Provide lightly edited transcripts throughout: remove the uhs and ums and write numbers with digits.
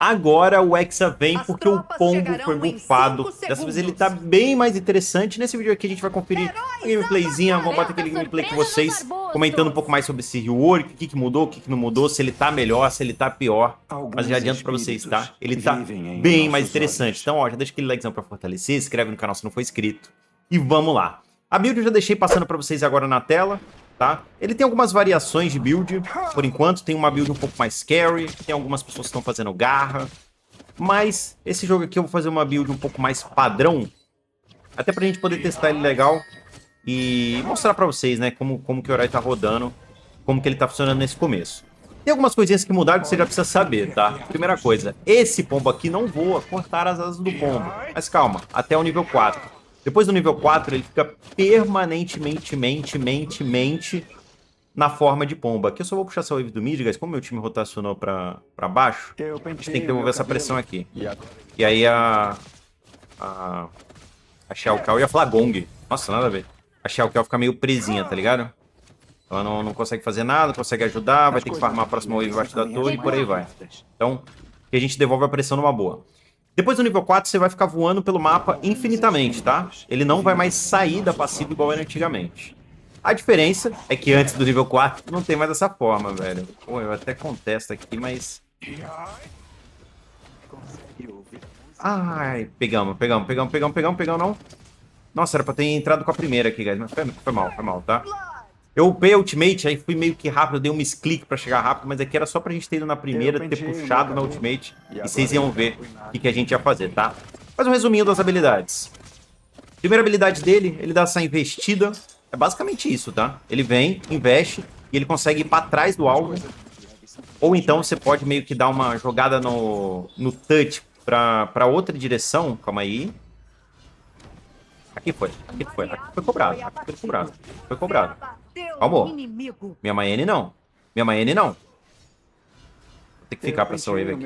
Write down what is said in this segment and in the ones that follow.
Agora o Hexa vem As porque o tropas Pombo chegarão foi em bufado. 5 Dessa vez ele segundos. tá bem mais interessante. Nesse vídeo aqui a gente vai conferir uma gameplayzinha. Vamos bater aquele Essa gameplay com surpresa nos vocês. Comentando um arbustos. pouco mais sobre esse rework, o que mudou, o que não mudou, se ele tá melhor, se ele tá pior. Mas Alguns já adianto pra vocês, tá? espíritos Ele tá vivem em bem mais nossos interessante. olhos. Então, ó, já deixa aquele likezão pra fortalecer, se inscreve no canal se não for inscrito. E vamos lá. A build eu já deixei passando pra vocês agora na tela, tá? Ele tem algumas variações de build. Por enquanto, tem uma build um pouco mais scary. Tem algumas pessoas que estão fazendo garra. Mas esse jogo aqui eu vou fazer uma build um pouco mais padrão. Até pra gente poder testar ele legal. E mostrar pra vocês, né, como que o herói tá rodando. Como que ele tá funcionando nesse começo. Tem algumas coisinhas que mudaram que você já precisa saber, tá? Primeira coisa, esse pombo aqui não voa, cortar as asas do pombo. Mas calma, até o nível 4. Depois do nível 4, ele fica permanentemente na forma de pomba. Aqui eu só vou puxar essa wave do mid, guys. Como meu time rotacionou pra baixo, a gente tem que devolver essa pressão aqui. E aí a Xiao Kao e a Flagong. Nossa, nada a ver. A Xiao Kao fica meio presinha, tá ligado? Ela não consegue fazer nada, não consegue ajudar, vai ter que farmar a próxima wave embaixo da torre e por aí vai. Então, a gente devolve a pressão numa boa. Depois do nível 4, você vai ficar voando pelo mapa infinitamente, tá? Ele não vai mais sair da passiva igual era antigamente. A diferença é que antes do nível 4 não tem mais dessa forma, velho. Pô, eu até contesto aqui, mas... Ai, pegamos, não. Nossa, era pra ter entrado com a primeira aqui, guys. Mas foi mal, tá? Eu upei a ultimate, aí fui meio que rápido, dei um misclick pra chegar rápido, mas aqui era só pra gente ter ido na primeira, ter puxado na ultimate, e vocês iam ver o que a gente ia fazer, tá? Faz um resuminho das habilidades. Primeira habilidade dele, ele dá essa investida. É basicamente isso, tá? Ele vem, investe, e ele consegue ir pra trás do alvo. Ou então você pode meio que dar uma jogada no touch pra outra direção. Calma aí. Aqui foi cobrado. Foi cobrado. Calma. Minha Mayene não. Vou ter que ficar pra essa wave aqui.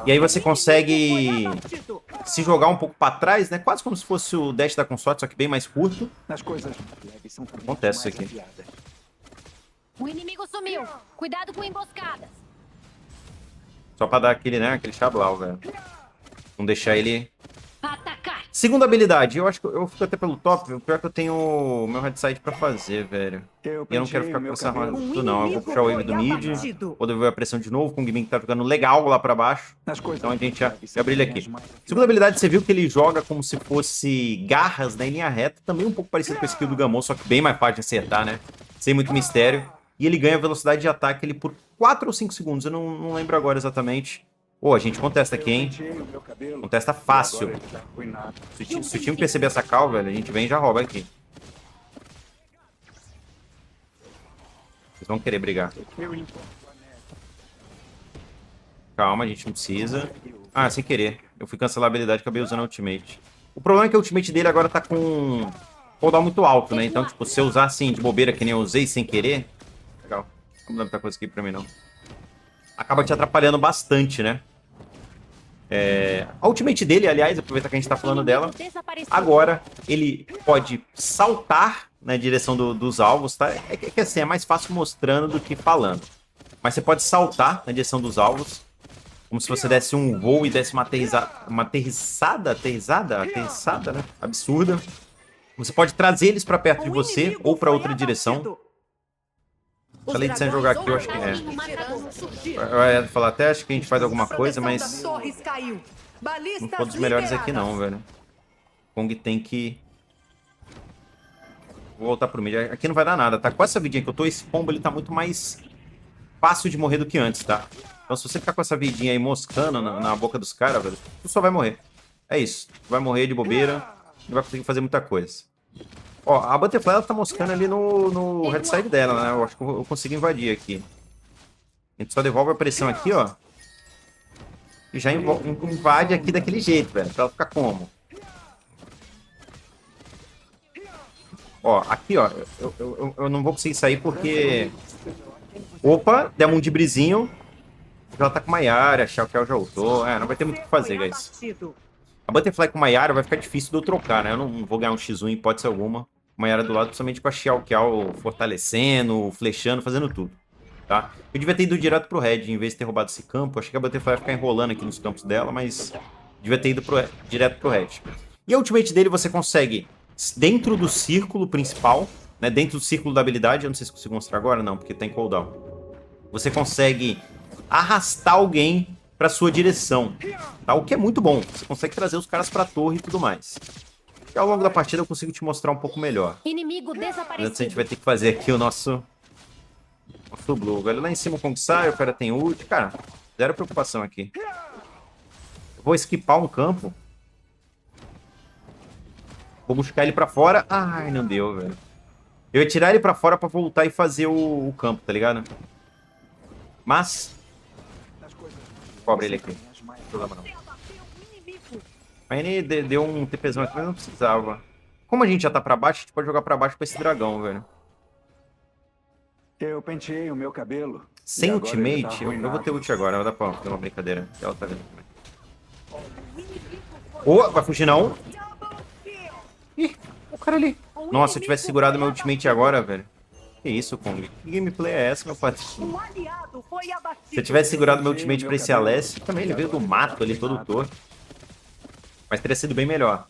E aí você consegue se jogar um pouco pra trás, né? Quase como se fosse o dash da consorte, só que bem mais curto. Acontece isso aqui. O inimigo sumiu. Cuidado com emboscadas. Só pra dar aquele, né? Aquele chablau, velho. Não deixar ele... Atacar. Segunda habilidade, eu acho que eu fico até pelo top, o pior é que eu tenho meu headset pra fazer, velho. E eu não quero ficar com essa arma tudo não, eu vou puxar o wave do mid, vou devolver a pressão de novo, com o Gimink tá jogando legal lá pra baixo. Então a gente já brilha aqui. Segunda habilidade, você viu que ele joga como se fosse garras, né, em linha reta, também um pouco parecido com a skill do Gamon, só que bem mais fácil de acertar, né, sem muito mistério. E ele ganha velocidade de ataque ele por 4 ou 5 segundos, eu não lembro agora exatamente. Pô, a gente contesta aqui, hein? Contesta fácil. Se o time perceber essa call, velho, a gente vem e já rouba aqui. Vocês vão querer brigar. Calma, a gente não precisa. Ah, sem querer. Eu fui cancelar a habilidade e acabei usando a ultimate. O problema é que a ultimate dele agora tá com cooldown muito alto, né? Então, tipo, se eu usar assim de bobeira que nem eu usei sem querer... Legal. Não dá muita coisa aqui pra mim, não. Acaba te atrapalhando bastante, né? A ultimate dele, aliás, aproveitar que a gente tá falando dela, agora ele pode saltar na direção dos alvos, tá? É que assim, é mais fácil mostrando do que falando. Mas você pode saltar na direção dos alvos, como se você desse um voo e desse uma aterrissada, né? Absurda. Você pode trazer eles pra perto de você ou pra outra direção. Falei de sem jogar aqui, eu acho que eu ia falar até, acho que a gente faz alguma coisa, mas não foi dos melhores aqui não, velho. Kong tem que vou voltar pro mid. Aqui não vai dar nada, tá? Com essa vidinha que eu tô, esse pombo ele tá muito mais fácil de morrer do que antes, tá? Então se você ficar com essa vidinha aí moscando na boca dos caras, velho, tu só vai morrer. É isso. Tu vai morrer de bobeira, não vai conseguir fazer muita coisa. Ó, a Butterfly ela tá moscando ali no headside dela, né? Eu acho que eu consigo invadir aqui. A gente só devolve a pressão aqui, ó. E já invade aqui daquele jeito, velho. Pra ela ficar como? Ó, aqui, ó. Eu não vou conseguir sair porque... Opa, demos um dibrizinho. Ela tá com uma Yara, a Xiao Kao já ultou. Não vai ter muito o que fazer, guys. A Butterfly com uma Yara vai ficar difícil de eu trocar, né? Eu não vou ganhar um X1 em hipótese alguma. Uma Yara do lado, principalmente com a Xiao Kao fortalecendo, flechando, fazendo tudo. tá? Eu devia ter ido direto pro Red, em vez de ter roubado esse campo. Achei que a Butterfly ia ficar enrolando aqui nos campos dela, mas devia ter ido direto pro Red. E a ultimate dele você consegue, dentro do círculo principal, né, dentro do círculo da habilidade, eu não sei se consigo mostrar agora, não, porque tem cooldown. Você consegue arrastar alguém pra sua direção, tá? O que é muito bom. Você consegue trazer os caras pra torre e tudo mais. E ao longo da partida eu consigo te mostrar um pouco melhor. Inimigo Antes a gente desaparecido. vai ter que fazer aqui o nosso Blue. Olha lá em cima como que sai, o cara tem ult. Cara, zero preocupação aqui. Eu vou esquipar um campo. Vou buscar ele pra fora. Ai, não deu, velho. Eu ia tirar ele pra fora pra voltar e fazer o campo, tá ligado? Mas... cobre ele aqui. Não tem problema não. A N deu um TPzão aqui, mas não precisava. Como a gente já tá pra baixo, a gente pode jogar pra baixo com esse dragão, velho. Eu penteei o meu cabelo. Sem e agora ele ultimate, tá eu vou arruinado. ter ult agora, vai dar pra ter uma brincadeira. Ela tá vendo também. Oh, vai fugir não? Ih, o cara ali. Nossa, se eu tivesse segurado meu ultimate agora, velho. Que isso, Kong? Que gameplay é essa, meu patrão? Se eu tivesse segurado meu ultimate pra esse Alessio, também ele veio do mato ali, todo torto. Mas teria sido bem melhor.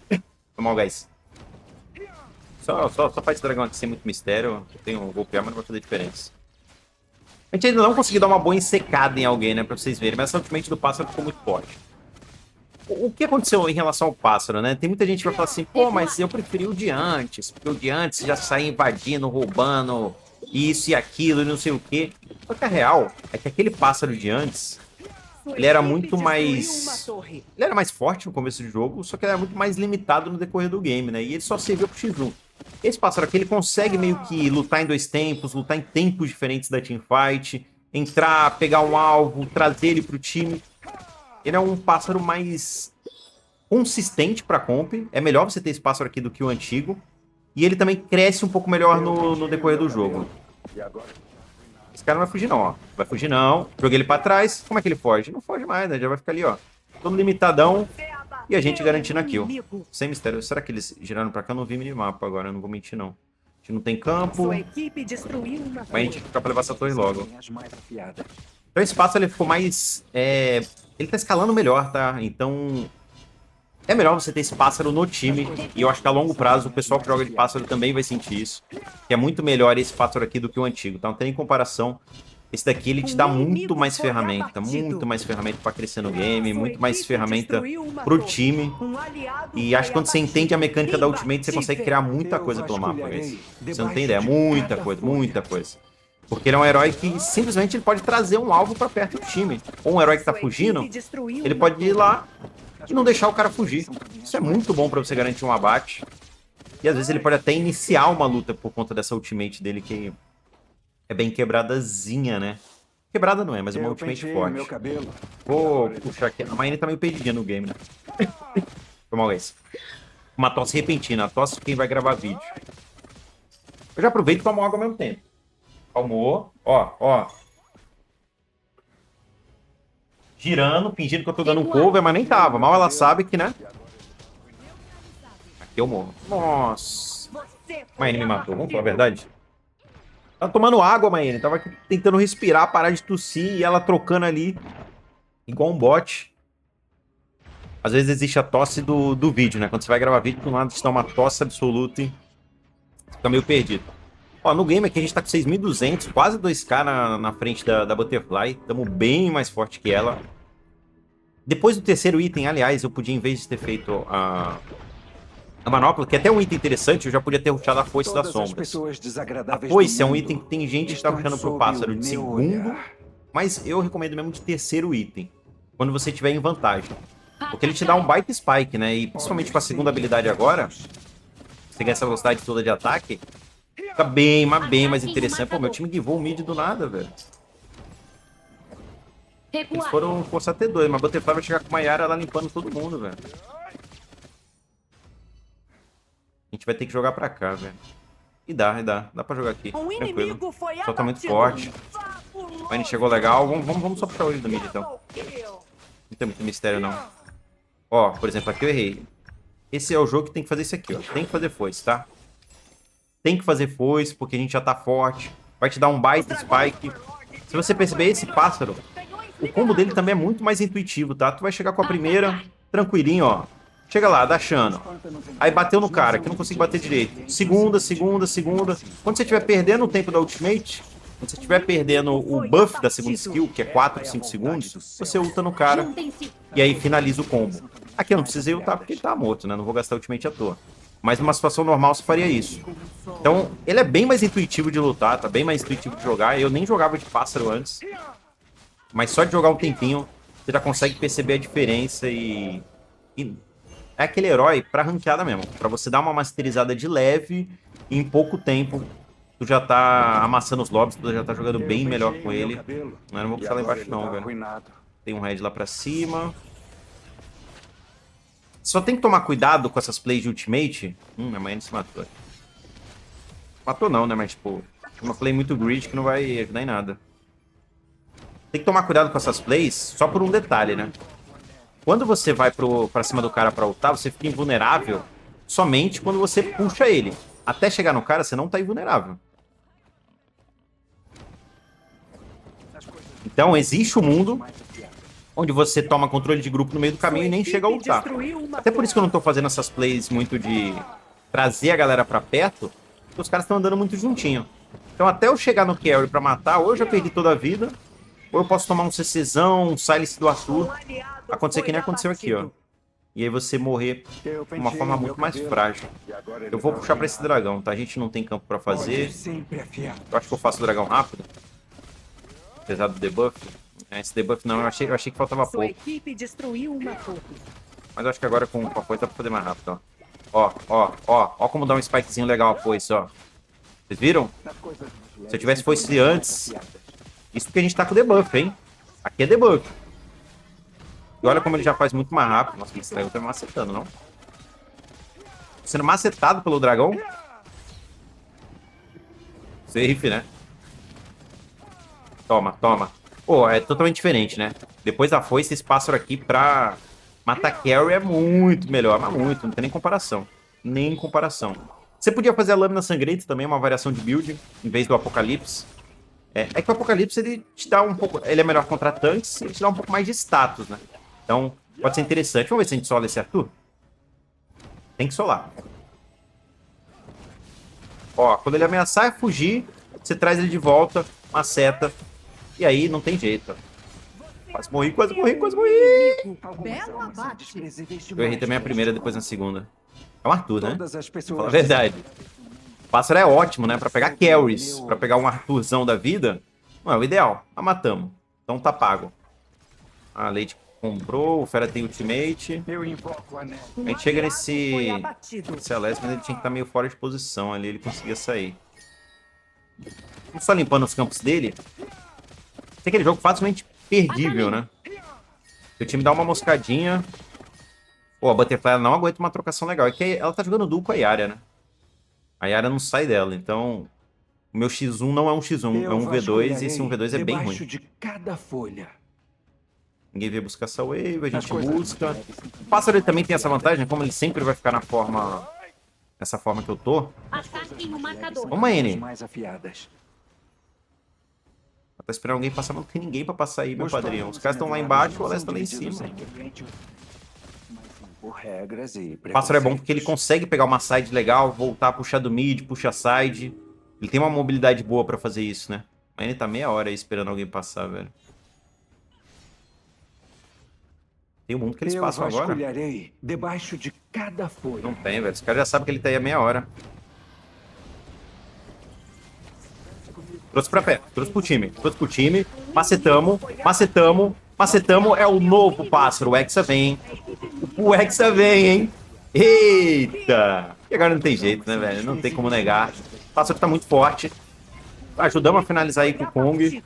Foi mal, guys. Só faz esse dragão aqui sem muito mistério. Eu tenho um golpear, mas não vai fazer diferença. A gente ainda não conseguiu dar uma boa ensecada em alguém, né? Pra vocês verem. Mas essa ultimate do pássaro ficou muito forte. O que aconteceu em relação ao pássaro, né? Tem muita gente que vai falar assim, pô, mas eu preferi o de antes. Porque o de antes já saía invadindo, roubando, isso e aquilo e não sei o quê. Só que a real é que aquele pássaro de antes, ele era muito mais... ele era mais forte no começo do jogo, só que ele era muito mais limitado no decorrer do game, né? E ele só serviu pro X1. Esse pássaro aqui, ele consegue meio que lutar em dois tempos, lutar em tempos diferentes da teamfight, entrar, pegar um alvo, trazer ele pro time. Ele é um pássaro mais consistente pra comp. É melhor você ter esse pássaro aqui do que o antigo. E ele também cresce um pouco melhor no decorrer do jogo. Esse cara não vai fugir não, ó. Vai fugir não. Joguei ele pra trás. Como é que ele foge? Não foge mais, né? Já vai ficar ali, ó. Todo limitadão. E a gente garantindo a kill. Sem mistério. Será que eles giraram pra cá? Eu não vi minimapa agora, eu não vou mentir não. A gente não tem campo. Mas a gente fica pra levar essa torre logo. Então esse pássaro ele ficou mais... ele tá escalando melhor, tá? Então... é melhor você ter esse pássaro no time. E eu acho que a longo prazo o pessoal que joga de pássaro também vai sentir isso. Que é muito melhor esse pássaro aqui do que o antigo. Então não tem comparação. Esse daqui ele te dá muito mais ferramenta. Muito mais ferramenta pra crescer no game. Muito mais ferramenta pro time. E acho que quando você entende a mecânica da ultimate, você consegue criar muita coisa pelo mapa, guys. Você não tem ideia. Muita coisa, muita coisa. Porque ele é um herói que simplesmente ele pode trazer um alvo pra perto do time. Ou um herói que tá fugindo, ele pode ir lá e não deixar o cara fugir. Isso é muito bom pra você garantir um abate. E às vezes ele pode até iniciar uma luta por conta dessa ultimate dele, que é bem quebradazinha, né? Quebrada não é, mas é uma ultimate forte. Vou puxar aqui. A Mayne tá meio perdidinha no game, né? Foi mal esse. Uma tosse repentina. A tosse quem vai gravar vídeo. Eu já aproveito e tomo água ao mesmo tempo. Calmou. Ó. Girando, fingindo que eu tô dando um cover, mas nem tava. Mal ela sabe que, né? Aqui eu morro. Nossa. Mayne me matou, vamos falar a verdade? Tava tomando água, Mayne. Tava tentando respirar, parar de tossir e ela trocando ali. Igual um bot. Às vezes existe a tosse do vídeo, né? Quando você vai gravar vídeo, do nada te dá uma tosse absoluta e fica meio perdido. Ó, no game aqui a gente tá com 6.200, quase 2k na frente da Butterfly. Estamos bem mais forte que ela. Depois do terceiro item, aliás, eu podia, em vez de ter feito a manopla, que é até um item interessante, eu já podia ter rushado a foice das sombras. A foice é um item que tem gente que tá rushando pro pássaro de segundo, mas eu recomendo mesmo de terceiro item, quando você tiver em vantagem. Porque ele te dá um baita spike, né? E principalmente com a segunda habilidade agora, você ganha essa velocidade toda de ataque, fica bem, mas bem mais interessante. Pô, meu time givou o mid do nada, velho. Eles foram forçar T2, mas a Butterfly vai chegar com uma Yara lá limpando todo mundo, velho. A gente vai ter que jogar pra cá, velho. E dá pra jogar aqui, tranquilo. Só tá muito forte. A Mayne chegou legal, vamos só puxar o olho do mid, então. Não tem muito mistério, não. Ó, por exemplo, aqui eu errei. Esse é o jogo que tem que fazer isso aqui, ó. Tem que fazer foice, tá? Tem que fazer foice, porque a gente já tá forte. vai te dar um baita spike. Se você perceber, esse pássaro, o combo dele também é muito mais intuitivo, tá? Tu vai chegar com a primeira, tranquilinho, ó. Chega lá, dashando. Aí bateu no cara, que não consigo bater direito. Segunda, segunda, segunda. Quando você estiver perdendo o tempo da ultimate, quando você estiver perdendo o buff da segunda skill, que é 4, 5 segundos, você ulta no cara e aí finaliza o combo. Aqui eu não precisei ultar porque ele tá morto, né? Não vou gastar ultimate à toa. Mas numa situação normal você faria isso. Então, ele é bem mais intuitivo de lutar, tá bem mais intuitivo de jogar. Eu nem jogava de pássaro antes. Mas só de jogar um tempinho, você já consegue perceber a diferença e é aquele herói pra ranqueada mesmo. Pra você dar uma masterizada de leve e em pouco tempo tu já tá amassando os lobbies, tu já tá jogando bem melhor com ele. Eu não vou puxar lá embaixo não, velho. Tem um red lá pra cima. Só tem que tomar cuidado com essas plays de ultimate. A mãe se matou. Matou não, né? Mas, tipo, uma play muito grid que não vai ajudar em nada. Tem que tomar cuidado com essas plays só por um detalhe, né? Quando você vai pra cima do cara pra ultar, você fica invulnerável somente quando você puxa ele. Até chegar no cara, você não tá invulnerável. Então, existe um mundo onde você toma controle de grupo no meio do caminho e nem chega a ultar. Até por isso que eu não tô fazendo essas plays muito de trazer a galera pra perto, porque os caras estão andando muito juntinho. Então até eu chegar no carry pra matar, ou eu já perdi toda a vida, ou eu posso tomar um CCzão, um silence do Arthur, acontecer que nem aconteceu aqui, ó. E aí você morrer de uma forma muito mais frágil. Eu vou puxar pra esse dragão, tá? A gente não tem campo pra fazer. Eu acho que eu faço o dragão rápido. Apesar do debuff. Esse debuff não, eu achei que faltava pouco. Mas eu acho que agora com a foice dá pra fazer mais rápido, ó. Ó como dá um spikezinho legal a foice, ó. Vocês viram? Se eu tivesse foice antes... Isso porque a gente tá com debuff, hein? Aqui é debuff. E olha como ele já faz muito mais rápido. Nossa, esse dragão tá me macetando, não? Sendo macetado pelo dragão? Safe, né? Toma, toma. Pô, é totalmente diferente, né? Depois da foice, esse pássaro aqui pra matar carry é muito melhor. Mas muito, não tem nem comparação. Nem comparação. Você podia fazer a lâmina sangrenta também, uma variação de build, em vez do Apocalipse. É que o Apocalipse, ele te dá um pouco... Ele é melhor contra tanques e ele te dá um pouco mais de status, né? Então, pode ser interessante. Vamos ver se a gente sola esse Arthur. Tem que solar. Ó, quando ele ameaçar fugir, você traz ele de volta, maceta. E aí não tem jeito. Quase morri, quase morri, quase morri. Eu errei também a primeira, depois na segunda. É um Arthur, né? Fala a verdade. O pássaro é ótimo, né? Pra pegar carries, pra pegar um Arthurzão da vida. Não é o ideal. Mas matamos. Então tá pago. A Lady comprou, o Fera tem ultimate. A gente chega nesse Celeste, mas ele tinha que estar meio fora de posição ali. Ele conseguia sair. Vamos só limpando os campos dele. Tem aquele jogo facilmente perdível, né? Se o time dá uma moscadinha... Pô, a Butterfly ela não aguenta uma trocação legal. É que ela tá jogando duo com a Yara, né? A Yara não sai dela, então... O meu X1 não é um X1, é um V2 e esse 1v2 é bem ruim. De cada folha. Ninguém veio buscar essa wave, a gente busca. O pássaro ele também tem essa vantagem, né? Como ele sempre vai ficar na forma... Nessa forma que eu tô. Ataquem o marcador. Vamos, N. Mais afiadas. Tá esperando alguém passar, mas não tem ninguém pra passar aí, meu padrinho. Os caras estão lá embaixo, o Alex tá lá em cima. O pássaro é bom porque ele consegue pegar uma side legal, voltar, puxar do mid, puxa side. Ele tem uma mobilidade boa pra fazer isso, né? Mas ele tá meia hora aí esperando alguém passar, velho. Tem um mundo que eles passam agora? Debaixo de cada folha. Não tem, velho. Os caras já sabem que ele tá aí há meia hora. Trouxe pra pé, trouxe pro time. Macetamos, macetamos, macetamos. É o novo pássaro. O Hexa vem. O Hexa vem, hein? Eita! E agora não tem jeito, né, velho? Não tem como negar. O pássaro tá muito forte. Ajudamos a finalizar aí com o Kong.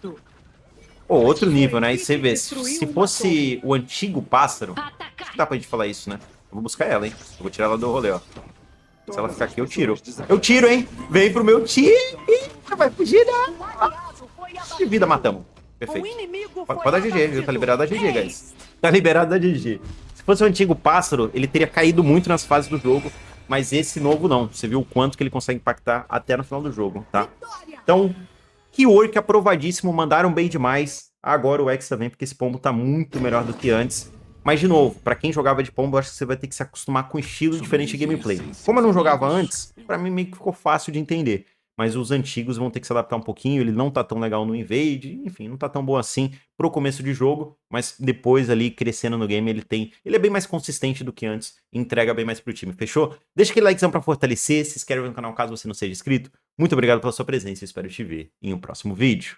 Pô, outro nível, né? E você vê, se fosse o antigo pássaro... Acho que dá pra gente falar isso, né? Eu vou buscar ela, hein? Eu vou tirar ela do rolê, ó. Se ela ficar aqui, eu tiro. Eu tiro, hein? Vem pro meu time! Vai fugir, né? De vida, matamos. Perfeito. Pode dar GG, viu? Tá liberado da GG, guys. Tá liberado da GG. Se fosse o antigo pássaro, ele teria caído muito nas fases do jogo. Mas esse novo não. Você viu o quanto que ele consegue impactar até no final do jogo, tá? Então, Rework aprovadíssimo, mandaram bem demais. Agora o Hexa vem porque esse pombo tá muito melhor do que antes. Mas, de novo, pra quem jogava de pombo, eu acho que você vai ter que se acostumar com um estilo diferente de gameplay. Como eu não jogava antes, pra mim meio que ficou fácil de entender. Mas os antigos vão ter que se adaptar um pouquinho, ele não tá tão legal no Invade, enfim, não tá tão bom assim pro começo de jogo, mas depois ali, crescendo no game, ele é bem mais consistente do que antes, e entrega bem mais pro time, fechou? Deixa aquele likezão pra fortalecer, se inscreve no canal caso você não seja inscrito. Muito obrigado pela sua presença e espero te ver em um próximo vídeo.